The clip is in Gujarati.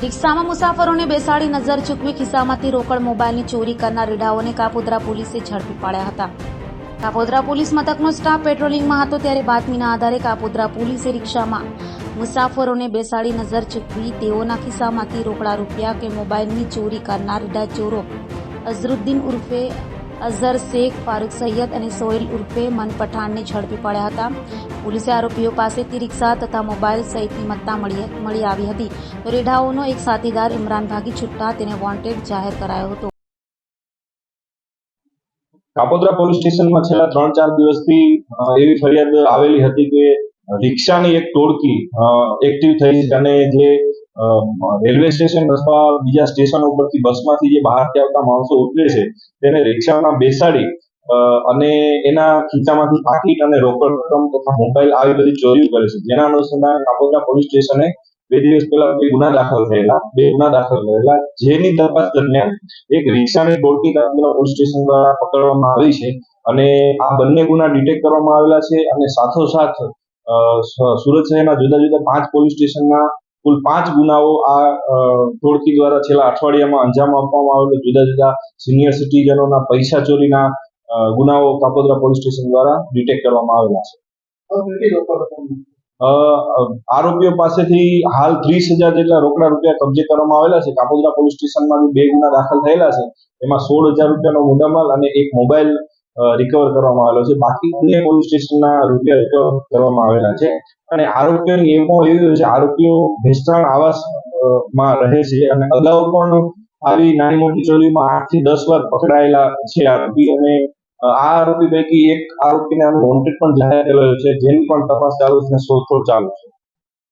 રિક્ષામાં મુસાફરોને બેસાડી નજર ચૂકવી ખિસ્સામાંથી રોકડ મોબાઈલની ચોરી કરનાર રીઢાઓને કાપોદ્રા પોલીસે ઝડપી પાડ્યા હતા। કાપોદ્રા પોલીસ મથકનો સ્ટાફ પેટ્રોલિંગમાં હતો ત્યારે બાતમીના આધારે કાપોદ્રા પોલીસે રિક્ષામાં મુસાફરોને બેસાડી નજર ચૂકવી તેઓના ખિસ્સામાંથી રોકડા રૂપિયા કે મોબાઈલની ચોરી કરનાર રીઢા ચોરો અઝરુદ્દીન ઉર્ફે અઝહર શેખ, ફારૂક સૈયદ અને સોહેલ ઉર્ફે મન પઠાણને ઝડપી પાડ્યા હતા। પોલીસે આરોપીઓ પાસેથી રિક્ષા તથા મોબાઈલ સહિતની મત્તા મળી આવી હતી તો રીઢાઓનો એક સાથીદાર ઇમરાન ભાગી છૂટતા તેને વોન્ટેડ જાહેર કરાયો હતો। કાપોદ્રા પોલીસ સ્ટેશનમાં છેલ્લા 3-4 દિવસથી એવી ફરિયાદ આવેલી હતી કે રિક્ષાની એક ટોળકી એક્ટિવ થઈ છે અને જે રેલવે સ્ટેશન અથવા બીજા સ્ટેશન ઉપરથી બસમાંથી જે બહારથી આવતા માણસો ઉતરે છે તેને રિક્ષામાં બેસાડી અને એના ખીચામાંથી પાકીટ અને રોકડ રકમ તથા મોબાઈલ આવી બધી ચોરીઓ કરે છે। જેના અનુસંધાને કાપોદ્રા પોલીસ સ્ટેશને 2 દિવસ પહેલા બે ગુના દાખલ થયેલા જેની તપાસ દરમિયાન એક રિક્ષાની ટોળકી કાપોદ્રા પોલીસ સ્ટેશન દ્વારા પકડવામાં આવી છે અને આ બંને ગુના ડિટેક્ટ કરવામાં આવેલા છે અને સાથોસાથ સુરત શહેરના જુદા જુદા 5 પોલીસ સ્ટેશનના કુલ 5 ગુનાઓ આ ટોળકી દ્વારા છેલ્લા અઠવાડિયામાં અંજામ આપવામાં આવેલો જુદા જુદા સિનિયર સિટીઝનોના પૈસા ચોરીના ગુનાઓ કાપોદ્રા પોલીસ સ્ટેશન દ્વારા ડિટેક્ટ કરવામાં આવેલા છે। આરોપીઓ પાસેથી હાલ 30,000 જેટલા રોકડા રૂપિયા કબજે કરવામાં આવેલા છે। કાપોદ્રા પોલીસ સ્ટેશનમાં જે 2 ગુના દાખલ થયેલા છે એમાં 16,000 રૂપિયાનો મુદ્દામાલ અને એક મોબાઈલ રિકવર કરવામાં આવેલો છે। બાકી અન્ય પોલીસ સ્ટેશનના રૂપિયા રિકવર કરવામાં આવેલા છે અને આરોપીઓની એમો એવી છે, આરોપીઓ ભેસ્તાણ આવાસમાં રહે છે અને અગાઉ પણ આવી નાની મોટી ચોરીમાં 8 થી 10 વાર પકડાયેલા છે આરોપી અને આ આરોપી પૈકી એક આરોપીને વોન્ટેડ પણ જાહેર કરેલો છે, જેની પણ તપાસ ચાલુ છે, શોધખોળ ચાલુ છે।